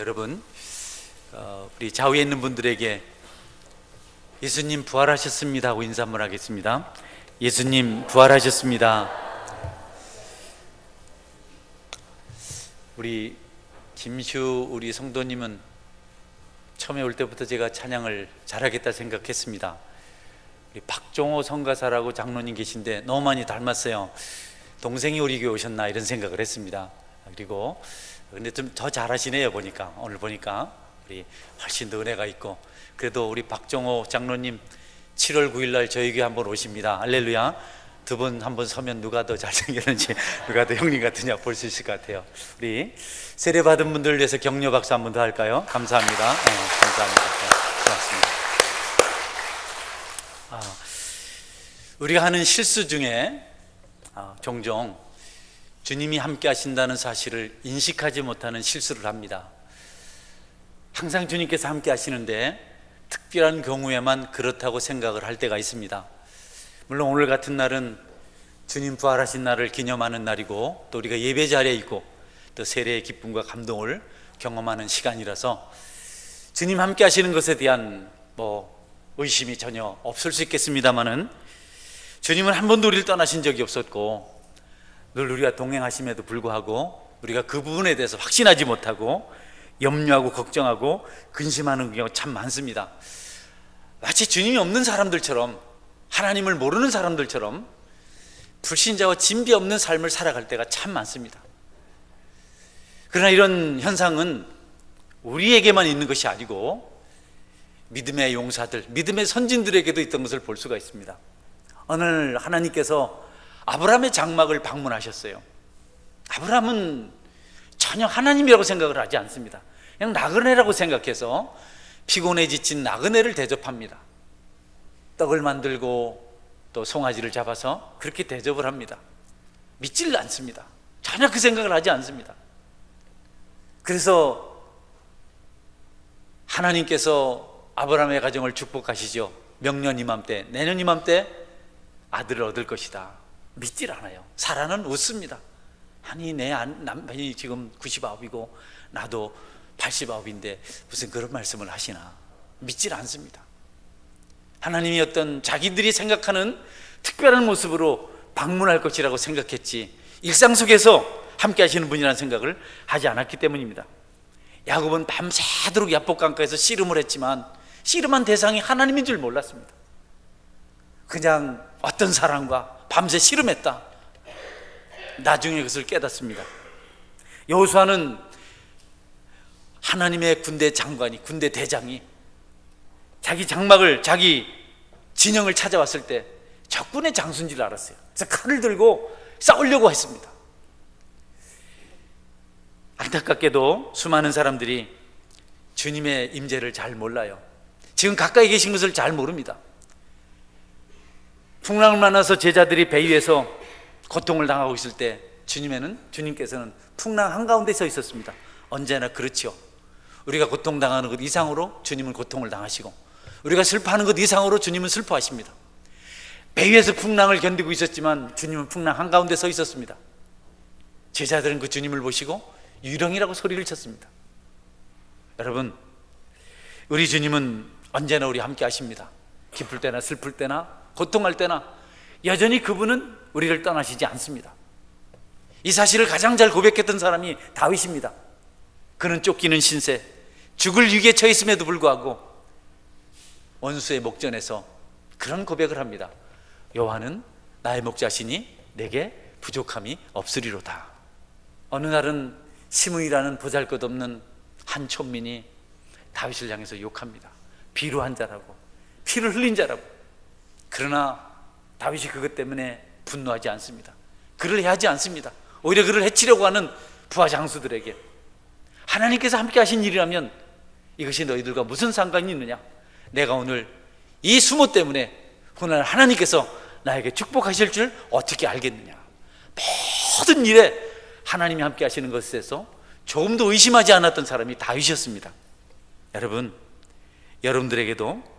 여러분, 우리 좌우에 있는 분들에게 예수님 부활하셨습니다 하고 인사 한번 하겠습니다. 예수님 부활하셨습니다. 우리 김슈 우리 성도님은 처음에 올 때부터 제가 찬양을 잘하겠다 생각했습니다. 우리 박종호 성가사라고 장로님 계신데 너무 많이 닮았어요. 동생이 우리 교회 오셨나 이런 생각을 했습니다. 그리고 근데 좀 더 잘하시네요. 보니까 오늘 보니까 우리 훨씬 더 은혜가 있고, 그래도 우리 박종호 장로님 7월 9일 날 저희 교회 한번 오십니다. 할렐루야. 두 분 한번 서면 누가 더 잘생겼는지, 누가 더 형님 같으냐 볼 수 있을 것 같아요. 우리 세례 받은 분들을 위해서 격려 박수 한 번 더 할까요? 감사합니다. 감사합니다. 고맙습니다. 우리가 하는 실수 중에 종종 주님이 함께 하신다는 사실을 인식하지 못하는 실수를 합니다. 항상 주님께서 함께 하시는데 특별한 경우에만 그렇다고 생각을 할 때가 있습니다. 물론 오늘 같은 날은 주님 부활하신 날을 기념하는 날이고, 또 우리가 예배 자리에 있고 또 세례의 기쁨과 감동을 경험하는 시간이라서 주님 함께 하시는 것에 대한 의심이 전혀 없을 수 있겠습니다만은, 주님은 한 번도 우리를 떠나신 적이 없었고 늘 우리가 동행하심에도 불구하고 우리가 그 부분에 대해서 확신하지 못하고 염려하고 걱정하고 근심하는 경우가 참 많습니다. 마치 주님이 없는 사람들처럼, 하나님을 모르는 사람들처럼 불신자와 진비 없는 삶을 살아갈 때가 참 많습니다. 그러나 이런 현상은 우리에게만 있는 것이 아니고 믿음의 용사들, 믿음의 선진들에게도 있던 것을 볼 수가 있습니다. 어느 날 하나님께서 아브라함의 장막을 방문하셨어요. 아브라함은 전혀 하나님이라고 생각을 하지 않습니다. 그냥 나그네라고 생각해서 피곤해 지친 나그네를 대접합니다. 떡을 만들고 또 송아지를 잡아서 그렇게 대접을 합니다. 믿질 않습니다. 전혀 그 생각을 하지 않습니다. 그래서 하나님께서 아브라함의 가정을 축복하시죠. 명년 이맘때, 내년 이맘때 아들을 얻을 것이다. 믿질 않아요. 사라는 웃습니다. 아니 내 남편이 지금 99이고 나도 89인데 무슨 그런 말씀을 하시나. 믿질 않습니다. 하나님이 어떤 자기들이 생각하는 특별한 모습으로 방문할 것이라고 생각했지, 일상 속에서 함께 하시는 분이라는 생각을 하지 않았기 때문입니다. 야곱은 밤새도록 야복강가에서 씨름을 했지만 씨름한 대상이 하나님인 줄 몰랐습니다. 그냥 어떤 사람과 밤새 씨름했다. 나중에 그것을 깨닫습니다. 여호수아는 하나님의 군대 장관이, 군대 대장이 자기 장막을, 자기 진영을 찾아왔을 때 적군의 장수인 줄 알았어요. 그래서 칼을 들고 싸우려고 했습니다. 안타깝게도 수많은 사람들이 주님의 임재를 잘 몰라요. 지금 가까이 계신 것을 잘 모릅니다. 풍랑을 만나서 제자들이 배 위에서 고통을 당하고 있을 때 주님께서는 풍랑 한가운데 서 있었습니다. 언제나 그렇죠. 우리가 고통당하는 것 이상으로 주님은 고통을 당하시고, 우리가 슬퍼하는 것 이상으로 주님은 슬퍼하십니다. 배 위에서 풍랑을 견디고 있었지만 주님은 풍랑 한가운데 서 있었습니다. 제자들은 그 주님을 보시고 유령이라고 소리를 쳤습니다. 여러분, 우리 주님은 언제나 우리 함께 하십니다. 기쁠 때나 슬플 때나 고통할 때나 여전히 그분은 우리를 떠나시지 않습니다. 이 사실을 가장 잘 고백했던 사람이 다윗입니다. 그는 쫓기는 신세, 죽을 위기에 처했음에도 불구하고 원수의 목전에서 그런 고백을 합니다. 여호와는 나의 목자시니 내게 부족함이 없으리로다. 어느 날은 시므이라는 보잘것없는 한 촌민이 다윗을 향해서 욕합니다. 비루한 자라고, 피를 흘린 자라고. 그러나 다윗이 그것 때문에 분노하지 않습니다. 그를 해하지 않습니다. 오히려 그를 해치려고 하는 부하 장수들에게 하나님께서 함께 하신 일이라면 이것이 너희들과 무슨 상관이 있느냐? 내가 오늘 이 수모 때문에 오늘 하나님께서 나에게 축복하실 줄 어떻게 알겠느냐? 모든 일에 하나님이 함께 하시는 것에서 조금도 의심하지 않았던 사람이 다윗이었습니다. 여러분, 여러분들에게도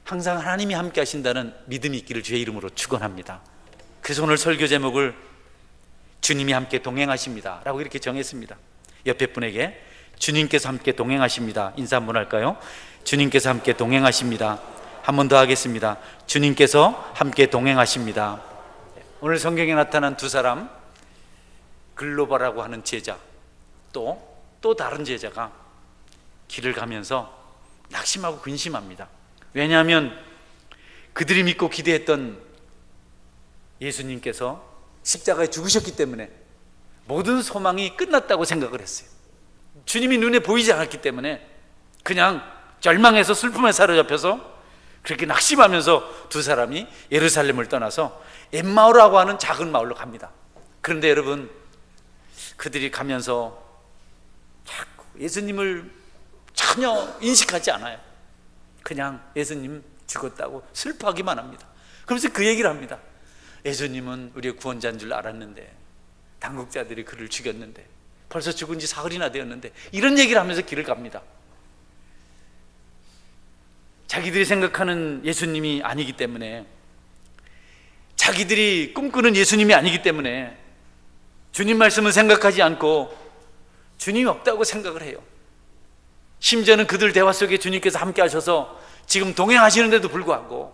항상 하나님이 함께 하신다는 믿음이 있기를 주의 이름으로 축원합니다. 그래서 오늘 설교 제목을 주님이 함께 동행하십니다 라고 이렇게 정했습니다. 옆에 분에게 주님께서 함께 동행하십니다. 인사 한번 할까요? 주님께서 함께 동행하십니다. 한 번 더 하겠습니다. 주님께서 함께 동행하십니다. 오늘 성경에 나타난 두 사람, 글로바라고 하는 제자, 또 다른 제자가 길을 가면서 낙심하고 근심합니다. 왜냐하면 그들이 믿고 기대했던 예수님께서 십자가에 죽으셨기 때문에 모든 소망이 끝났다고 생각을 했어요. 주님이 눈에 보이지 않았기 때문에 그냥 절망해서 슬픔에 사로잡혀서 그렇게 낙심하면서 두 사람이 예루살렘을 떠나서 엠마오라고 하는 작은 마을로 갑니다. 그런데 여러분, 그들이 가면서 자꾸 예수님을 전혀 인식하지 않아요. 그냥 예수님 죽었다고 슬퍼하기만 합니다. 그러면서 그 얘기를 합니다. 예수님은 우리의 구원자인 줄 알았는데 당국자들이 그를 죽였는데 벌써 죽은 지 사흘이나 되었는데, 이런 얘기를 하면서 길을 갑니다. 자기들이 생각하는 예수님이 아니기 때문에, 자기들이 꿈꾸는 예수님이 아니기 때문에 주님 말씀을 생각하지 않고 주님이 없다고 생각을 해요. 심지어는 그들 대화 속에 주님께서 함께 하셔서 지금 동행하시는데도 불구하고,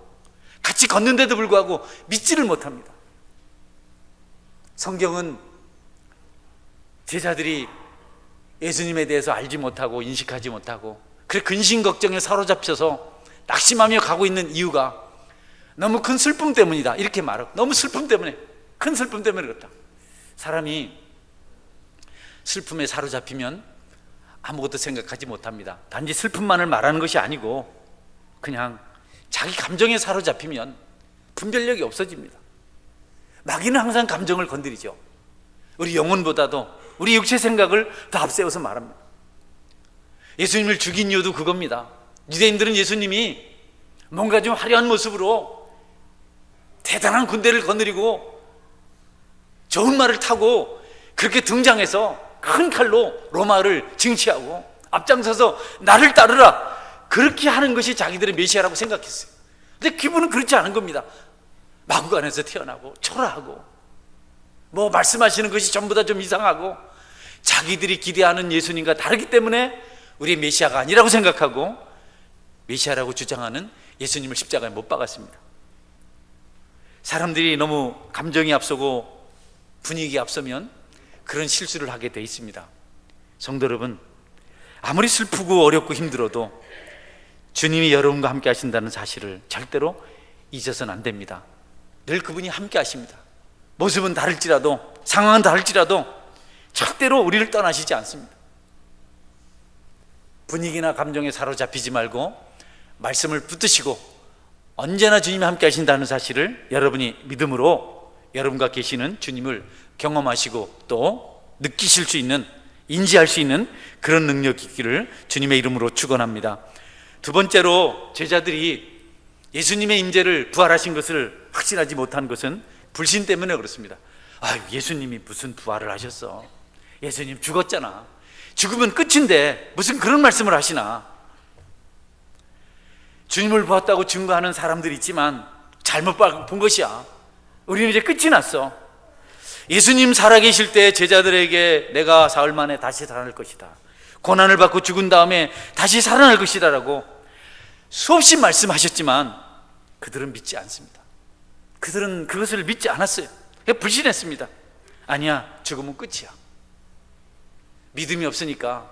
같이 걷는데도 불구하고 믿지를 못합니다. 성경은 제자들이 예수님에 대해서 알지 못하고 인식하지 못하고 그래 근심 걱정에 사로잡혀서 낙심하며 가고 있는 이유가 너무 큰 슬픔 때문이다, 이렇게 말하고, 너무 슬픔 때문에, 큰 슬픔 때문에 그렇다. 사람이 슬픔에 사로잡히면 아무것도 생각하지 못합니다. 단지 슬픔만을 말하는 것이 아니고 그냥 자기 감정에 사로잡히면 분별력이 없어집니다. 마귀는 항상 감정을 건드리죠. 우리 영혼보다도 우리 육체 생각을 더 앞세워서 말합니다. 예수님을 죽인 이유도 그겁니다. 유대인들은 예수님이 뭔가 좀 화려한 모습으로 대단한 군대를 거느리고 좋은 말을 타고 그렇게 등장해서 큰 칼로 로마를 징치하고 앞장서서 나를 따르라, 그렇게 하는 것이 자기들의 메시아라고 생각했어요. 근데 기분은 그렇지 않은 겁니다. 마구간에서 태어나고 초라하고 뭐 말씀하시는 것이 전부 다 좀 이상하고 자기들이 기대하는 예수님과 다르기 때문에 우리의 메시아가 아니라고 생각하고 메시아라고 주장하는 예수님을 십자가에 못 박았습니다. 사람들이 너무 감정이 앞서고 분위기가 앞서면 그런 실수를 하게 돼 있습니다. 성도 여러분, 아무리 슬프고 어렵고 힘들어도 주님이 여러분과 함께 하신다는 사실을 절대로 잊어서는 안 됩니다. 늘 그분이 함께 하십니다. 모습은 다를지라도, 상황은 다를지라도 절대로 우리를 떠나시지 않습니다. 분위기나 감정에 사로잡히지 말고 말씀을 붙드시고 언제나 주님이 함께 하신다는 사실을 여러분이 믿음으로 여러분과 계시는 주님을 경험하시고 또 느끼실 수 있는, 인지할 수 있는 그런 능력이 있기를 주님의 이름으로 축원합니다. 두 번째로, 제자들이 예수님의 임재를, 부활하신 것을 확신하지 못한 것은 불신 때문에 그렇습니다. 예수님이 무슨 부활을 하셨어? 예수님 죽었잖아. 죽으면 끝인데 무슨 그런 말씀을 하시나? 주님을 보았다고 증거하는 사람들이 있지만 잘못 본 것이야. 우리는 이제 끝이 났어. 예수님 살아계실 때 제자들에게 내가 사흘 만에 다시 살아날 것이다, 고난을 받고 죽은 다음에 다시 살아날 것이다 라고 수없이 말씀하셨지만 그들은 믿지 않습니다. 그들은 그것을 믿지 않았어요. 불신했습니다. 아니야, 죽으면 끝이야. 믿음이 없으니까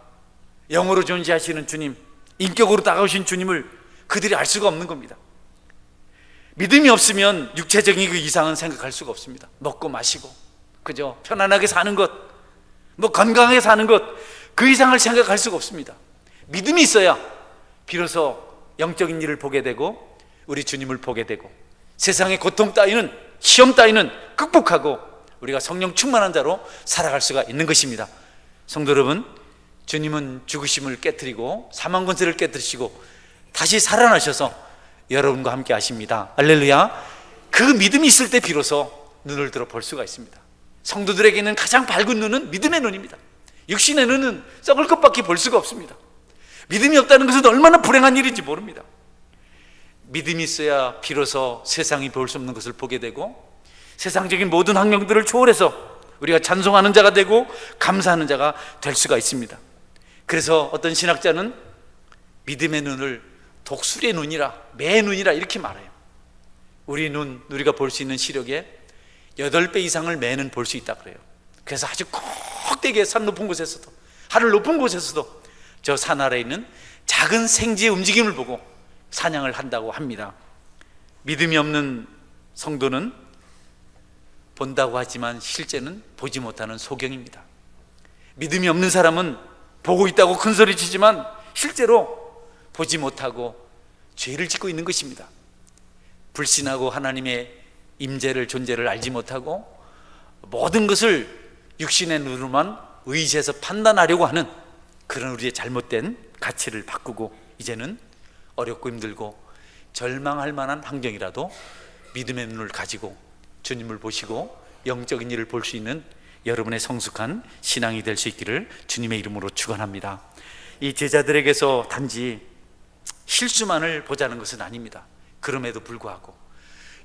영으로 존재하시는 주님, 인격으로 다가오신 주님을 그들이 알 수가 없는 겁니다. 믿음이 없으면 육체적인 그 이상은 생각할 수가 없습니다. 먹고 마시고 그죠? 편안하게 사는 것, 뭐 건강하게 사는 것, 그 이상을 생각할 수가 없습니다. 믿음이 있어야 비로소 영적인 일을 보게 되고 우리 주님을 보게 되고 세상의 고통 따위는, 시험 따위는 극복하고 우리가 성령 충만한 자로 살아갈 수가 있는 것입니다. 성도 여러분, 주님은 죽으심을 깨뜨리고 사망 권세를 깨뜨리시고 다시 살아나셔서 여러분과 함께 하십니다. 할렐루야. 그 믿음이 있을 때 비로소 눈을 들어 볼 수가 있습니다. 성도들에게는 가장 밝은 눈은 믿음의 눈입니다. 육신의 눈은 썩을 것밖에 볼 수가 없습니다. 믿음이 없다는 것은 얼마나 불행한 일인지 모릅니다. 믿음이 있어야 비로소 세상이 볼 수 없는 것을 보게 되고 세상적인 모든 환경들을 초월해서 우리가 찬송하는 자가 되고 감사하는 자가 될 수가 있습니다. 그래서 어떤 신학자는 믿음의 눈을 독수리의 눈이라, 매의 눈이라 이렇게 말해요. 우리 눈, 우리가 볼 수 있는 시력의 8배 이상을 매는 볼 수 있다 그래요. 그래서 아주 꼭대기에 산 높은 곳에서도, 하늘 높은 곳에서도 저 산 아래에 있는 작은 생쥐의 움직임을 보고 사냥을 한다고 합니다. 믿음이 없는 성도는 본다고 하지만 실제는 보지 못하는 소경입니다. 믿음이 없는 사람은 보고 있다고 큰소리치지만 실제로 보지 못하고 죄를 짓고 있는 것입니다. 불신하고 하나님의 임재를, 존재를 알지 못하고 모든 것을 육신의 눈으로만 의지해서 판단하려고 하는 그런 우리의 잘못된 가치를 바꾸고 이제는 어렵고 힘들고 절망할 만한 환경이라도 믿음의 눈을 가지고 주님을 보시고 영적인 일을 볼 수 있는 여러분의 성숙한 신앙이 될 수 있기를 주님의 이름으로 축원합니다. 이 제자들에게서 단지 실수만을 보자는 것은 아닙니다. 그럼에도 불구하고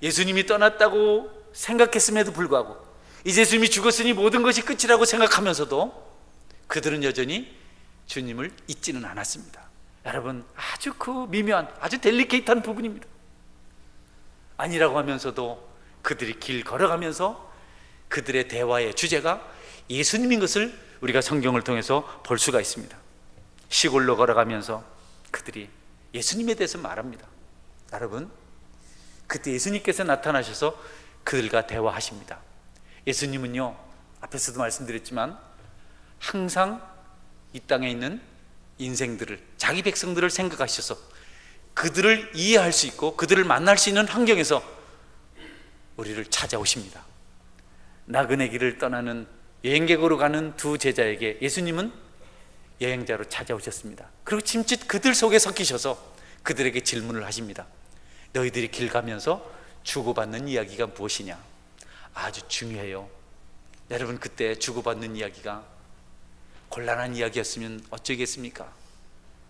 예수님이 떠났다고 생각했음에도 불구하고 이제 예수님이 죽었으니 모든 것이 끝이라고 생각하면서도 그들은 여전히 주님을 잊지는 않았습니다. 여러분, 아주 그 미묘한, 아주 델리케이트한 부분입니다. 아니라고 하면서도 그들이 길 걸어가면서 그들의 대화의 주제가 예수님인 것을 우리가 성경을 통해서 볼 수가 있습니다. 시골로 걸어가면서 그들이 예수님에 대해서 말합니다. 여러분, 그때 예수님께서 나타나셔서 그들과 대화하십니다. 예수님은요, 앞에서도 말씀드렸지만 항상 이 땅에 있는 인생들을, 자기 백성들을 생각하셔서 그들을 이해할 수 있고 그들을 만날 수 있는 환경에서 우리를 찾아오십니다. 나그네 길을 떠나는 여행객으로 가는 두 제자에게 예수님은 여행자로 찾아오셨습니다. 그리고 짐짓 그들 속에 섞이셔서 그들에게 질문을 하십니다. 너희들이 길 가면서 주고받는 이야기가 무엇이냐? 아주 중요해요. 여러분, 그때 주고받는 이야기가 곤란한 이야기였으면 어쩌겠습니까?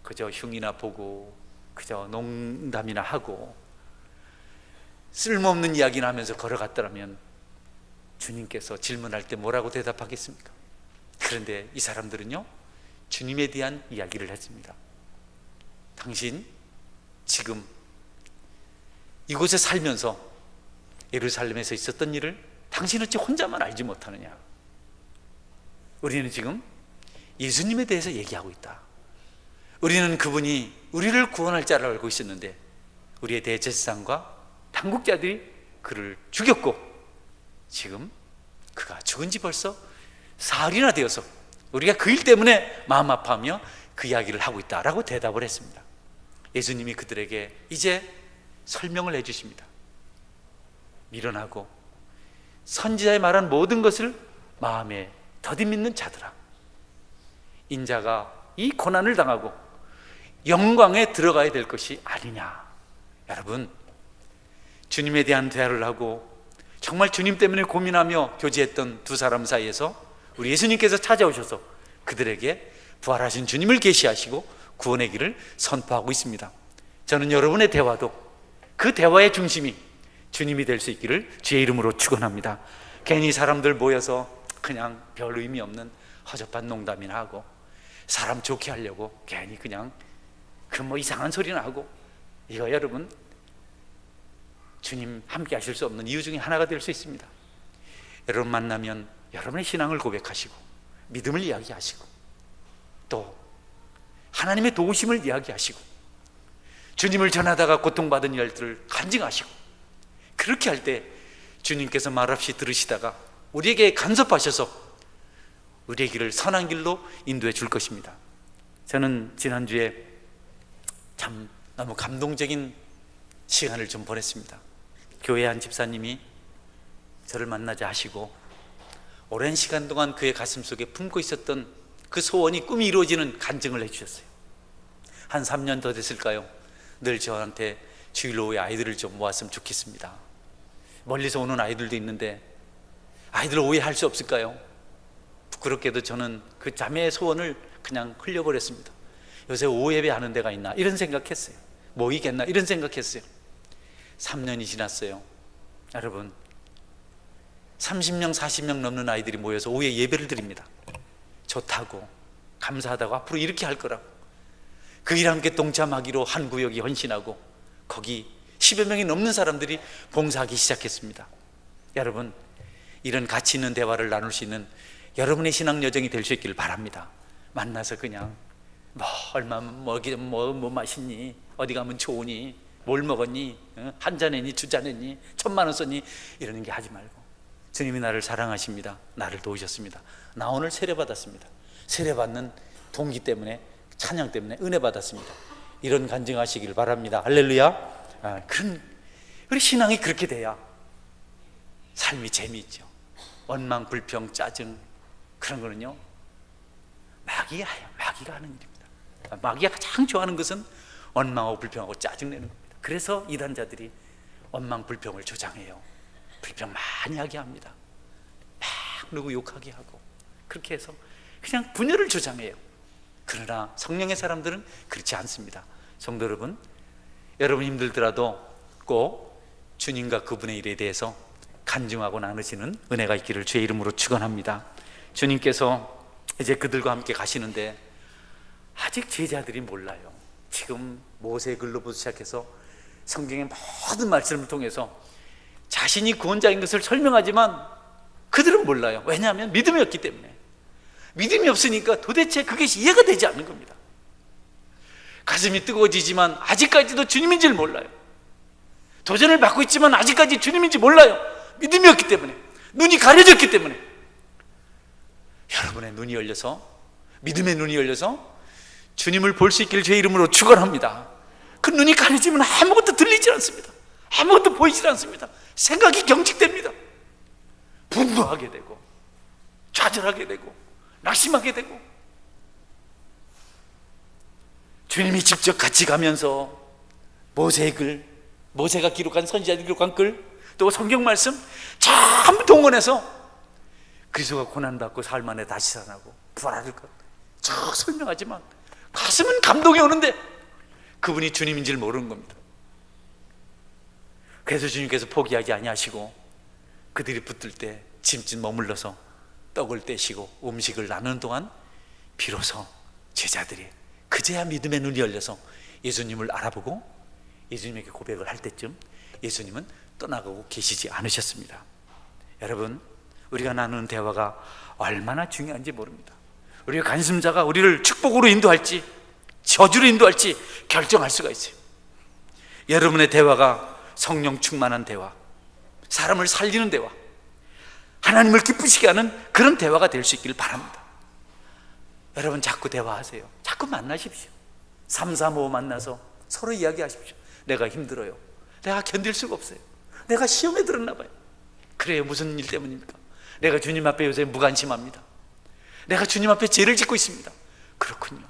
그저 흉이나 보고 그저 농담이나 하고 쓸모없는 이야기나 하면서 걸어갔더라면 주님께서 질문할 때 뭐라고 대답하겠습니까? 그런데 이 사람들은요, 주님에 대한 이야기를 했습니다. 당신 지금 이곳에 살면서 예루살렘에서 있었던 일을 당신 어찌 혼자만 알지 못하느냐? 우리는 지금 예수님에 대해서 얘기하고 있다. 우리는 그분이 우리를 구원할 자를 알고 있었는데 우리의 대제사장과 당국자들이 그를 죽였고 지금 그가 죽은 지 벌써 사흘이나 되어서 우리가 그 일 때문에 마음 아파하며 그 이야기를 하고 있다라고 대답을 했습니다. 예수님이 그들에게 이제 설명을 해주십니다. 미련하고 선지자의 말한 모든 것을 마음에 더디 믿는 자들아, 인자가 이 고난을 당하고 영광에 들어가야 될 것이 아니냐. 여러분, 주님에 대한 대화를 하고 정말 주님 때문에 고민하며 교제했던 두 사람 사이에서 우리 예수님께서 찾아오셔서 그들에게 부활하신 주님을 계시하시고 구원의 길을 선포하고 있습니다. 저는 여러분의 대화도 그 대화의 중심이 주님이 될 수 있기를 주의 이름으로 축원합니다. 괜히 사람들 모여서 그냥 별 의미 없는 허접한 농담이나 하고 사람 좋게 하려고 괜히 그냥 그 뭐 이상한 소리나 하고, 이거 여러분 주님 함께 하실 수 없는 이유 중에 하나가 될 수 있습니다. 여러분 만나면 여러분의 신앙을 고백하시고 믿음을 이야기하시고 또 하나님의 도우심을 이야기하시고 주님을 전하다가 고통받은 일들을 간증하시고, 그렇게 할 때 주님께서 말없이 들으시다가 우리에게 간섭하셔서 우리의 길을 선한 길로 인도해 줄 것입니다. 저는 지난주에 참 너무 감동적인 시간을 좀 보냈습니다. 교회 한 집사님이 저를 만나자 하시고 오랜 시간 동안 그의 가슴 속에 품고 있었던 그 소원이 꿈이 이루어지는 간증을 해주셨어요. 한 3년 더 됐을까요? 늘 저한테 주일 오후에 아이들을 좀 모았으면 좋겠습니다. 멀리서 오는 아이들도 있는데 아이들 오해할 수 없을까요? 부끄럽게도 저는 그 자매의 소원을 그냥 흘려버렸습니다. 요새 오후 예배 하는 데가 있나 이런 생각했어요. 모이겠나 이런 생각했어요. 3년이 지났어요. 여러분, 30명 40명 넘는 아이들이 모여서 오후에 예배를 드립니다. 좋다고 감사하다고 앞으로 이렇게 할 거라고. 그 일 함께 동참하기로 한 구역이 헌신하고 거기 10여 명이 넘는 사람들이 봉사하기 시작했습니다. 여러분, 이런 가치 있는 대화를 나눌 수 있는 여러분의 신앙 여정이 될 수 있기를 바랍니다. 만나서 그냥 얼마 뭐 맛있니? 어디 가면 좋으니? 뭘 먹었니? 한잔 했니? 두잔 했니? 1,000만 원 썼니? 이러는 게 하지 말고, 주님이 나를 사랑하십니다. 나를 도우셨습니다. 나 오늘 세례 받았습니다. 세례 받는 동기 때문에, 찬양 때문에 은혜 받았습니다. 이런 간증하시길 바랍니다. 할렐루야. 그런 우리 신앙이 그렇게 돼야 삶이 재미있죠. 원망, 불평, 짜증, 그런 거는요 마귀가 하는 일입니다. 마귀가 가장 좋아하는 것은 원망하고 불평하고 짜증내는 겁니다. 그래서 이단자들이 원망, 불평을 조장해요. 불평 많이 하게 합니다. 막 누구 욕하게 하고, 그렇게 해서 그냥 분열을 조장해요. 그러나 성령의 사람들은 그렇지 않습니다. 성도 여러분, 여러분 힘들더라도 꼭 주님과 그분의 일에 대해서 간증하고 나누시는 은혜가 있기를 주의 이름으로 축원합니다. 주님께서 이제 그들과 함께 가시는데 아직 제자들이 몰라요. 지금 모세의 글로부터 시작해서 성경의 모든 말씀을 통해서 자신이 구원자인 것을 설명하지만 그들은 몰라요. 왜냐하면 믿음이 없기 때문에. 믿음이 없으니까 도대체 그게 이해가 되지 않는 겁니다. 가슴이 뜨거워지지만 아직까지도 주님인 줄 몰라요. 도전을 받고 있지만 아직까지 주님인지 몰라요. 믿음이 없기 때문에, 눈이 가려졌기 때문에. 여러분의 눈이 열려서, 믿음의 눈이 열려서 주님을 볼 수 있기를 주의 이름으로 축원합니다. 그 눈이 가려지면 아무것도 들리지 않습니다. 아무것도 보이지 않습니다. 생각이 경직됩니다. 분노하게 되고, 좌절하게 되고, 낙심하게 되고. 주님이 직접 같이 가면서 모세의 글, 모세가 기록한, 선지자들이 기록한 글, 또 성경 말씀 전부 동원해서 그리스도가 고난받고 사흘 만에 다시 살아나고 부활할 것 쭉 설명하지만 가슴은 감동이 오는데 그분이 주님인 줄 모르는 겁니다. 그래서 주님께서 포기하지 아니하시고 그들이 붙들 때 짐짓 머물러서 떡을 떼시고 음식을 나누는 동안 비로소 제자들이 그제야 믿음의 눈이 열려서 예수님을 알아보고 예수님에게 고백을 할 때쯤 예수님은 떠나가고 계시지 않으셨습니다. 여러분, 우리가 나누는 대화가 얼마나 중요한지 모릅니다. 우리의 관심자가 우리를 축복으로 인도할지 저주로 인도할지 결정할 수가 있어요. 여러분의 대화가 성령 충만한 대화, 사람을 살리는 대화, 하나님을 기쁘시게 하는 그런 대화가 될 수 있기를 바랍니다. 여러분, 자꾸 대화하세요. 자꾸 만나십시오. 3, 4, 5 만나서 서로 이야기하십시오. 내가 힘들어요. 내가 견딜 수가 없어요. 내가 시험에 들었나 봐요. 그래요. 무슨 일 때문입니까? 내가 주님 앞에 요새 무관심합니다. 내가 주님 앞에 죄를 짓고 있습니다. 그렇군요.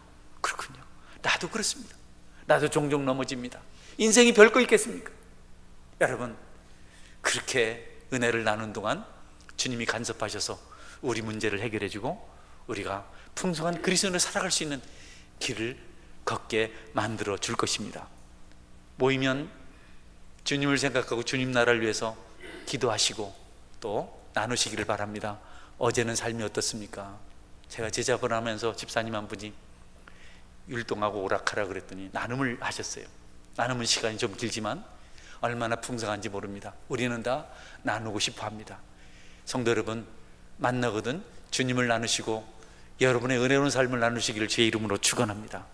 나도 그렇습니다. 나도 종종 넘어집니다. 인생이 별거 있겠습니까? 여러분, 그렇게 은혜를 나눈 동안 주님이 간섭하셔서 우리 문제를 해결해 주고 우리가 풍성한 그리스도인으로 살아갈 수 있는 길을 걷게 만들어 줄 것입니다. 모이면 주님을 생각하고 주님 나라를 위해서 기도하시고 또 나누시기를 바랍니다. 어제는 삶이 어떻습니까? 제가 제자분 하면서 집사님 한 분이 율동하고 오락하라 그랬더니 나눔을 하셨어요. 나눔은 시간이 좀 길지만 얼마나 풍성한지 모릅니다. 우리는 다 나누고 싶어 합니다. 성도 여러분, 만나거든 주님을 나누시고 여러분의 은혜로운 삶을 나누시기를 주의 이름으로 축원합니다.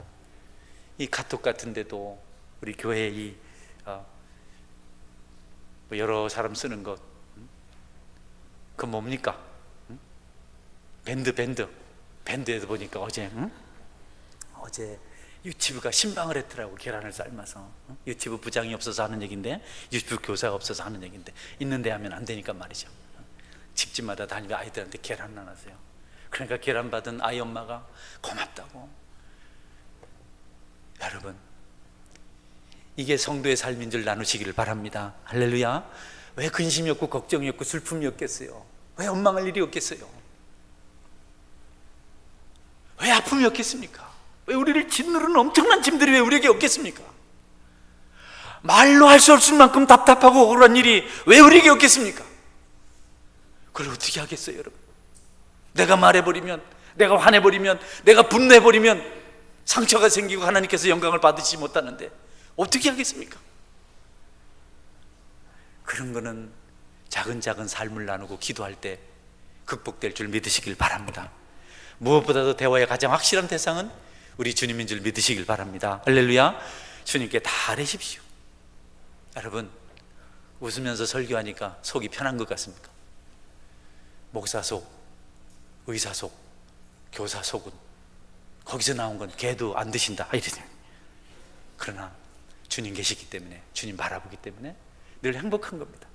이 카톡 같은 데도 우리 교회 이 여러 사람 쓰는 것, 그건 뭡니까? 밴드에도 보니까 어제 유치부가 신방을 했더라고. 계란을 삶아서. 유치부 부장이 없어서 하는 얘기인데, 유치부 교사가 없어서 하는 얘기인데, 있는데 하면 안 되니까 말이죠. 집집마다 다니며 아이들한테 계란 나눴어요. 그러니까 계란 받은 아이 엄마가 고맙다고. 여러분, 이게 성도의 삶인 줄 나누시기를 바랍니다. 할렐루야. 왜 근심이 없고 걱정이 없고 슬픔이 없겠어요? 왜 원망할 일이 없겠어요? 왜 아픔이 없겠습니까? 왜 우리를 짓누르는 엄청난 짐들이 왜 우리에게 없겠습니까? 말로 할 수 없을 만큼 답답하고 억울한 일이 왜 우리에게 없겠습니까? 그걸 어떻게 하겠어요, 여러분? 내가 말해버리면 내가 화내버리면, 내가 분노해버리면 상처가 생기고 하나님께서 영광을 받으시지 못하는데 어떻게 하겠습니까? 그런 거는 작은 삶을 나누고 기도할 때 극복될 줄 믿으시길 바랍니다. 무엇보다도 대화의 가장 확실한 대상은 우리 주님인 줄 믿으시길 바랍니다. 할렐루야. 주님께 다 아뢰십시오. 여러분, 웃으면서 설교하니까 속이 편한 것 같습니까? 목사 속, 의사 속, 교사 속은 거기서 나온 건 개도 안 드신다 이러죠. 그러나 주님 계시기 때문에, 주님 바라보기 때문에 늘 행복한 겁니다.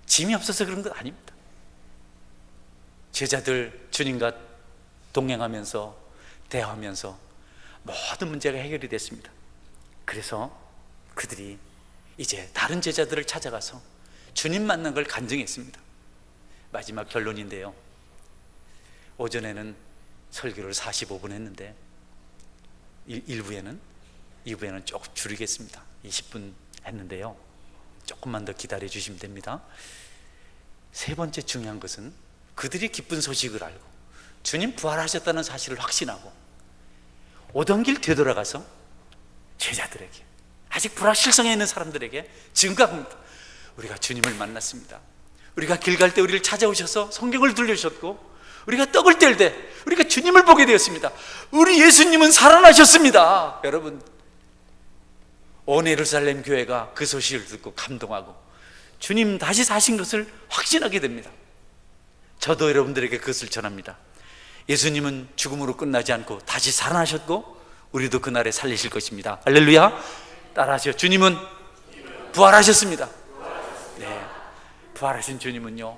짐이 없어서 그런 건 아닙니다. 제자들 주님과 동행하면서 대화하면서 모든 문제가 해결이 됐습니다. 그래서 그들이 이제 다른 제자들을 찾아가서 주님 만난 걸 간증했습니다. 마지막 결론인데요, 오전에는 설교를 45분 했는데 2부에는 조금 줄이겠습니다. 20분 했는데요, 조금만 더 기다려 주시면 됩니다. 세 번째 중요한 것은 그들이 기쁜 소식을 알고 주님 부활하셨다는 사실을 확신하고 오던 길 되돌아가서 제자들에게, 아직 불확실성에 있는 사람들에게 증거합니다. 우리가 주님을 만났습니다. 우리가 길 갈 때 우리를 찾아오셔서 성경을 들려주셨고, 우리가 떡을 뗄 때 우리가 주님을 보게 되었습니다. 우리 예수님은 살아나셨습니다. 여러분, 온 예루살렘 교회가 그 소식을 듣고 감동하고 주님 다시 사신 것을 확신하게 됩니다. 저도 여러분들에게 그것을 전합니다. 예수님은 죽음으로 끝나지 않고 다시 살아나셨고 우리도 그날에 살리실 것입니다. 할렐루야. 따라하시오. 주님은 부활하셨습니다. 네, 부활하신 주님은요,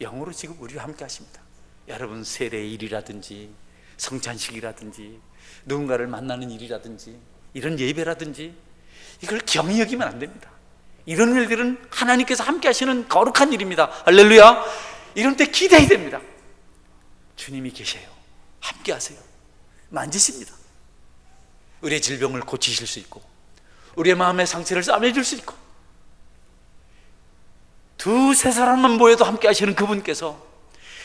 영으로 지금 우리와 함께 하십니다. 여러분, 세례의 일이라든지 성찬식이라든지 누군가를 만나는 일이라든지 이런 예배라든지 이걸 경히 여기면 안 됩니다. 이런 일들은 하나님께서 함께 하시는 거룩한 일입니다. 할렐루야. 이런 때 기대해야 됩니다. 주님이 계셔요. 함께 하세요. 만지십니다. 우리의 질병을 고치실 수 있고 우리의 마음의 상처를 싸매줄 수 있고, 두세 사람만 모여도 함께 하시는 그분께서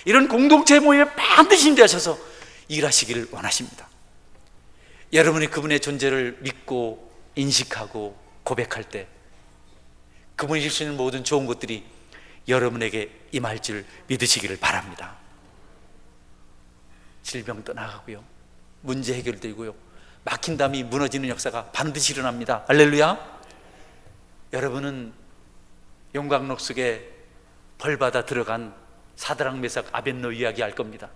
이런 공동체 모임에 반드시 임재하셔서 일하시기를 원하십니다. 여러분이 그분의 존재를 믿고 인식하고 고백할 때 그분이 주시는 모든 좋은 것들이 여러분에게 임할 줄 믿으시기를 바랍니다. 질병 떠나가고요, 문제 해결되고요, 막힌 담이 무너지는 역사가 반드시 일어납니다. 할렐루야. 여러분은 용광록 속에 벌받아 들어간 사드락 메삭 아벳노 이야기 알 겁니다.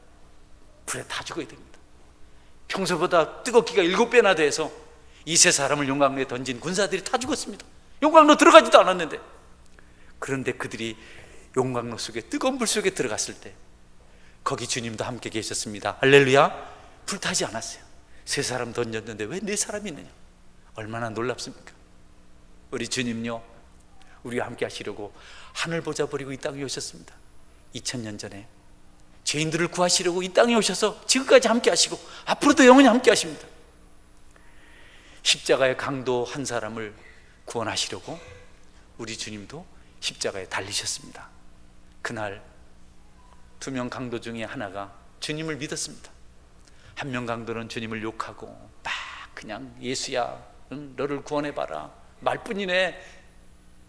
불에 다 죽어야 됩니다. 평소보다 뜨겁기가 7배나 돼서 이 세 사람을 용광로에 던진 군사들이 다 죽었습니다. 용광로 들어가지도 않았는데, 그런데 그들이 용광로 속에 뜨거운 불 속에 들어갔을 때 거기 주님도 함께 계셨습니다. 할렐루야. 불타지 않았어요. 세 사람 던졌는데 왜 네 사람이 있느냐. 얼마나 놀랍습니까? 우리 주님요, 우리와 함께 하시려고 하늘 보좌 버리고 이 땅에 오셨습니다. 2000년 전에 죄인들을 구하시려고 이 땅에 오셔서 지금까지 함께 하시고 앞으로도 영원히 함께 하십니다. 십자가의 강도 한 사람을 구원하시려고 우리 주님도 십자가에 달리셨습니다. 그날 2명 강도 중에 하나가 주님을 믿었습니다. 한 명 강도는 주님을 욕하고 막 그냥 예수야, 너를 구원해봐라 말뿐이네.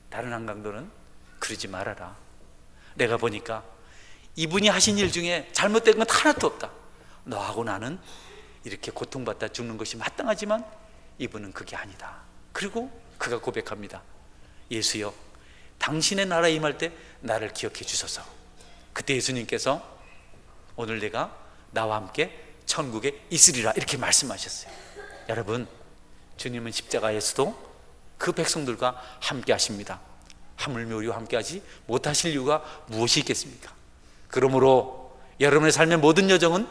다른 한 강도는 그러지 말아라. 내가 보니까 이분이 하신 일 중에 잘못된 건 하나도 없다. 너하고 나는 이렇게 고통받다 죽는 것이 마땅하지만 이분은 그게 아니다. 그리고 그가 고백합니다. 예수여, 당신의 나라에 임할 때 나를 기억해 주소서. 그때 예수님께서 오늘 내가 나와 함께 천국에 있으리라 이렇게 말씀하셨어요. 여러분, 주님은 십자가에서도 그 백성들과 함께 하십니다. 하물며 우리와 함께 하지 못하실 이유가 무엇이 있겠습니까? 그러므로 여러분의 삶의 모든 여정은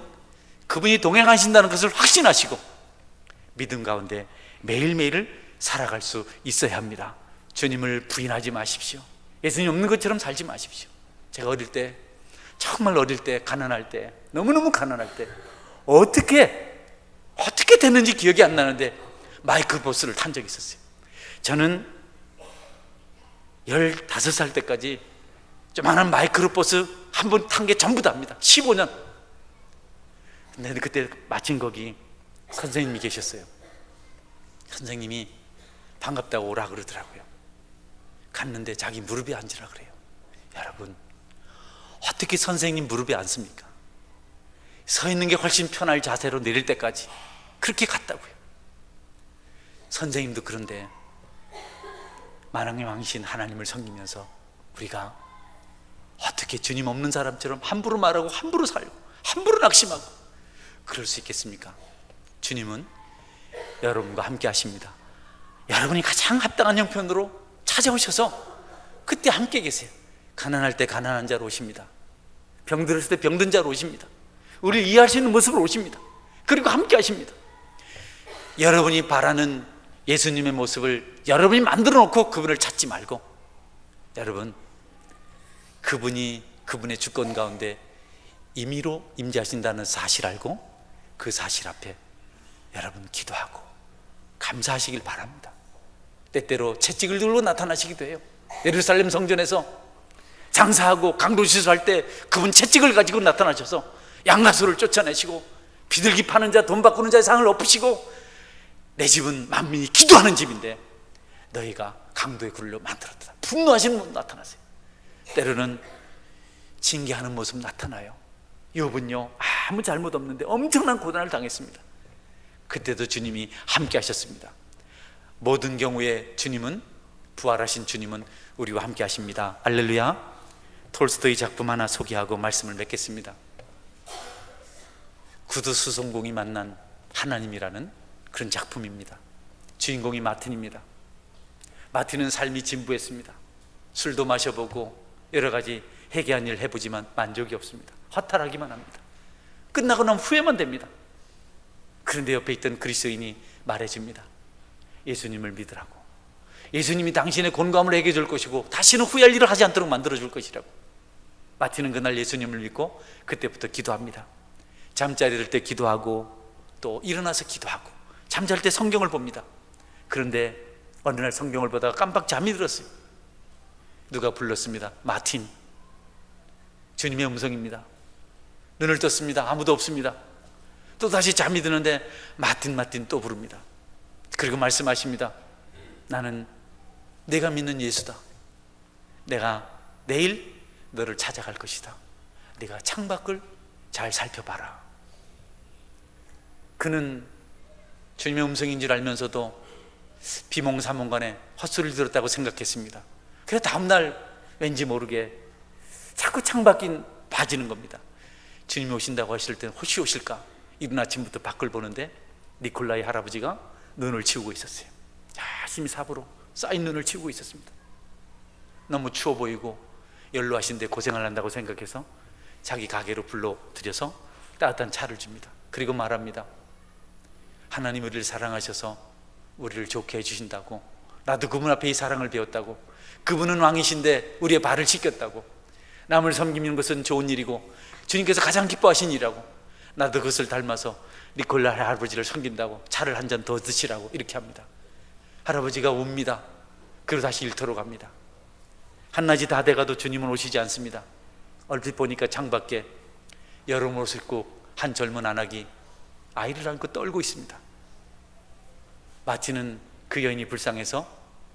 그분이 동행하신다는 것을 확신하시고 믿음 가운데 매일매일을 살아갈 수 있어야 합니다. 주님을 부인하지 마십시오. 예수님 없는 것처럼 살지 마십시오. 제가 어릴 때, 정말 어릴 때, 가난할 때, 너무너무 가난할 때 어떻게 됐는지 기억이 안 나는데 마이크 버스를 탄 적이 있었어요. 저는 15살 때까지 조만한 마이크로버스 한 번 탄 게 전부 다입니다. 15년. 근데 그때 마침 거기 선생님이 계셨어요. 선생님이 반갑다고 오라 그러더라고요. 갔는데 자기 무릎에 앉으라 그래요. 여러분, 어떻게 선생님 무릎에 앉습니까? 서 있는 게 훨씬 편할 자세로 내릴 때까지 그렇게 갔다고요. 선생님도 그런데 만왕의 왕이신 하나님을 섬기면서 우리가 어떻게 주님 없는 사람처럼 함부로 말하고 함부로 살고 함부로 낙심하고 그럴 수 있겠습니까? 주님은 여러분과 함께 하십니다. 여러분이 가장 합당한 형편으로 찾아오셔서 그때 함께 계세요. 가난할 때 가난한 자로 오십니다. 병들었을 때 병든 자로 오십니다. 우리를 이해할 수 있는 모습으로 오십니다. 그리고 함께 하십니다. 여러분이 바라는 예수님의 모습을 여러분이 만들어 놓고 그분을 찾지 말고, 여러분, 그분이 그분의 주권 가운데 임의로 임재하신다는 사실 알고 그 사실 앞에 여러분 기도하고 감사하시길 바랍니다. 때때로 채찍을 들고 나타나시기도 해요. 예루살렘 성전에서 장사하고 강도시설할 때 그분 채찍을 가지고 나타나셔서 양가수를 쫓아내시고 비둘기 파는 자, 돈 바꾸는 자의 상을 엎으시고, 내 집은 만민이 기도하는 집인데 너희가 강도의 굴로 만들었다. 분노하시는 분 나타나세요. 때로는 징계하는 모습 나타나요. 욥은요, 아무 잘못 없는데 엄청난 고난을 당했습니다. 그때도 주님이 함께 하셨습니다. 모든 경우에 주님은, 부활하신 주님은 우리와 함께 하십니다. 할렐루야. 톨스토이 작품 하나 소개하고 말씀을 맺겠습니다. 구두수송공이 만난 하나님이라는 그런 작품입니다. 주인공이 마틴입니다. 마틴은 삶이 진부했습니다. 술도 마셔보고 여러 가지 해괴한 일을 해보지만 만족이 없습니다. 허탈하기만 합니다. 끝나고 나면 후회만 됩니다. 그런데 옆에 있던 그리스도인이 말해줍니다. 예수님을 믿으라고. 예수님이 당신의 곤감을 해결해 줄 것이고 다시는 후회할 일을 하지 않도록 만들어 줄 것이라고. 마틴은 그날 예수님을 믿고 그때부터 기도합니다. 잠자리 들 때 기도하고 또 일어나서 기도하고 잠잘 때 성경을 봅니다. 그런데 어느 날 성경을 보다가 깜빡 잠이 들었어요. 누가 불렀습니다. 마틴. 주님의 음성입니다. 눈을 떴습니다. 아무도 없습니다. 또 다시 잠이 드는데 마틴 마틴 또 부릅니다. 그리고 말씀하십니다. 나는 내가 믿는 예수다. 내가 내일 너를 찾아갈 것이다. 네가 창밖을 잘 살펴봐라. 그는 주님의 음성인 줄 알면서도 비몽사몽간에 헛소리를 들었다고 생각했습니다. 그래서 다음날 왠지 모르게 자꾸 창밖이 봐지는 겁니다. 주님이 오신다고 하실 때는 혹시 오실까? 이른 아침부터 밖을 보는데 니콜라이 할아버지가 눈을 치우고 있었어요. 열심히 삽으로 쌓인 눈을 치우고 있었습니다. 너무 추워 보이고 연로하신데 고생을 한다고 생각해서 자기 가게로 불러들여서 따뜻한 차를 줍니다. 그리고 말합니다. 하나님 우리를 사랑하셔서 우리를 좋게 해주신다고, 나도 그분 앞에 이 사랑을 배웠다고, 그분은 왕이신데 우리의 발을 씻겼다고, 남을 섬기는 것은 좋은 일이고 주님께서 가장 기뻐하신 일이라고, 나도 그것을 닮아서 니콜라 할아버지를 섬긴다고 차를 한 잔 더 드시라고 이렇게 합니다. 할아버지가 웁니다. 그리고 다시 일터로 갑니다. 한낮이 다 돼가도 주님은 오시지 않습니다. 얼핏 보니까 창밖에 여름 옷을 입고 한 젊은 아낙이 아이를 안고 떨고 있습니다. 마틴은 그 여인이 불쌍해서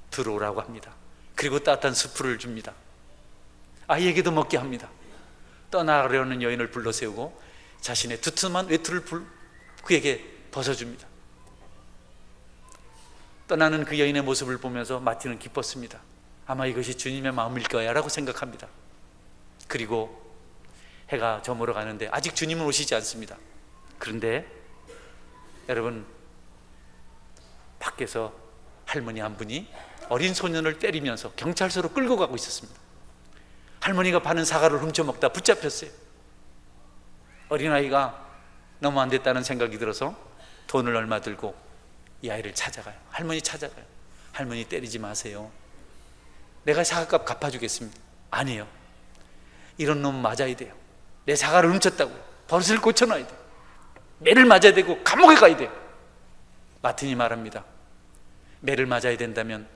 들어오라고 합니다. 그리고 따뜻한 수프를 줍니다. 아이에게도 먹게 합니다. 떠나려는 여인을 불러 세우고 자신의 두툼한 외투를 그에게 벗어줍니다. 떠나는 그 여인의 모습을 보면서 마틴은 기뻤습니다. 아마 이것이 주님의 마음일 거야 라고 생각합니다. 그리고 해가 저물어 가는데 아직 주님은 오시지 않습니다. 그런데 여러분, 밖에서 할머니 한 분이 어린 소년을 때리면서 경찰서로 끌고 가고 있었습니다. 할머니가 파는 사과를 훔쳐먹다 붙잡혔어요. 어린아이가 너무 안 됐다는 생각이 들어서 돈을 얼마 들고 이 아이를 찾아가요. 할머니 찾아가요. 할머니 때리지 마세요. 내가 사과값 갚아주겠습니다. 아니에요. 이런 놈 맞아야 돼요. 내 사과를 훔쳤다고요. 버릇을 고쳐놔야 돼요. 매를 맞아야 되고 감옥에 가야 돼요. 마틴이 말합니다. 매를 맞아야 된다면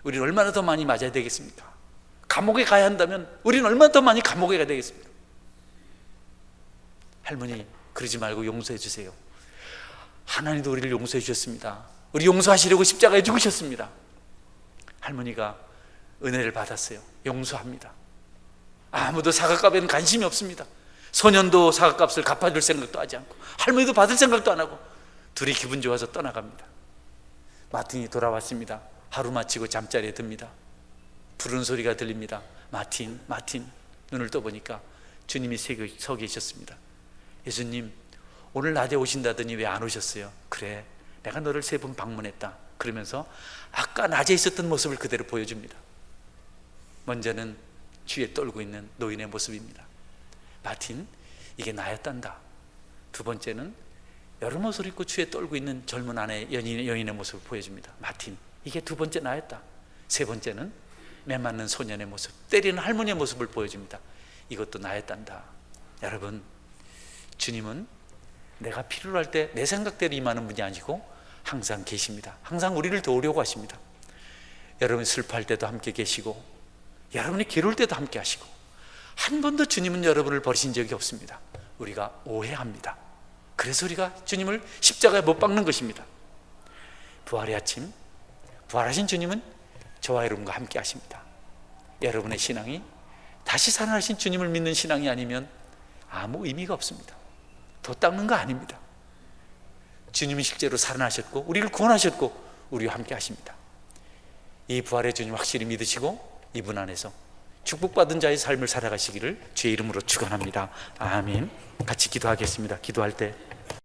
우리는 얼마나 더 많이 맞아야 되겠습니까? 감옥에 가야 한다면 우리는 얼마나 더 많이 감옥에 가야 되겠습니까? 할머니 그러지 말고 용서해 주세요. 하나님도 우리를 용서해 주셨습니다. 우리 용서하시려고 십자가에 죽으셨습니다. 할머니가 은혜를 받았어요. 용서합니다. 아무도 사과값에는 관심이 없습니다. 소년도 사과값을 갚아줄 생각도 하지 않고 할머니도 받을 생각도 안 하고 둘이 기분 좋아서 떠나갑니다. 마틴이 돌아왔습니다. 하루 마치고 잠자리에 듭니다. 부르는 소리가 들립니다. 마틴, 마틴. 눈을 떠보니까 주님이 서 계셨습니다. 예수님, 오늘 낮에 오신다더니 왜 안 오셨어요? 그래, 내가 너를 3번 방문했다. 그러면서 아까 낮에 있었던 모습을 그대로 보여줍니다. 먼저는 쥐에 떨고 있는 노인의 모습입니다. 마틴, 이게 나였단다. 두 번째는 여름 옷을 입고 쥐에 떨고 있는 젊은 아내 여인의 모습을 보여줍니다. 마틴, 이게 두 번째 나였다. 세 번째는 매 맞는 소년의 모습, 때리는 할머니의 모습을 보여줍니다. 이것도 나였단다. 여러분, 주님은 내가 필요로 할 때 내 생각대로 임하는 분이 아니고 항상 계십니다. 항상 우리를 도우려고 하십니다. 여러분이 슬퍼할 때도 함께 계시고 여러분이 괴로울 때도 함께 하시고 한 번도 주님은 여러분을 버리신 적이 없습니다. 우리가 오해합니다. 그래서 우리가 주님을 십자가에 못 박는 것입니다. 부활의 아침, 부활하신 주님은 저와 여러분과 함께 하십니다. 여러분의 신앙이 다시 살아나신 주님을 믿는 신앙이 아니면 아무 의미가 없습니다. 도 닦는 거 아닙니다. 주님이 실제로 살아나셨고 우리를 구원하셨고 우리와 함께 하십니다. 이 부활의 주님 확실히 믿으시고 이분 안에서 축복받은 자의 삶을 살아가시기를 주의 이름으로 축원합니다. 아멘. 같이 기도하겠습니다. 기도할 때